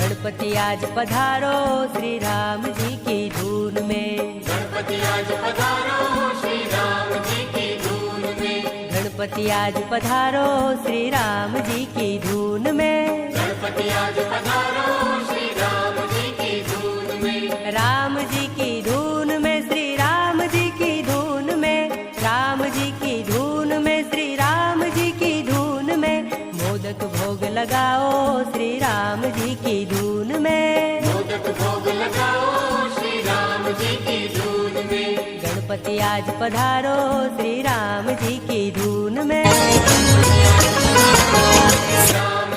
गणपति आज पधारो श्री राम जी की धून में। गणपति आज पधारो श्री राम जी की धून में। गणपति आज पधारो श्री राम जी की धून में। गणपति आज पधारो श्री राम जी की धून में। राम जी की धून में श्री राम जी की धून में। राम जी की धून में श्री राम जी की धून में। मोदक भोग लगाओ श्री राम जी की धून में। मोदक भोग लगाओ श्री राम जी की धून में। गणपति आज पधारो श्री राम जी की धून में। राम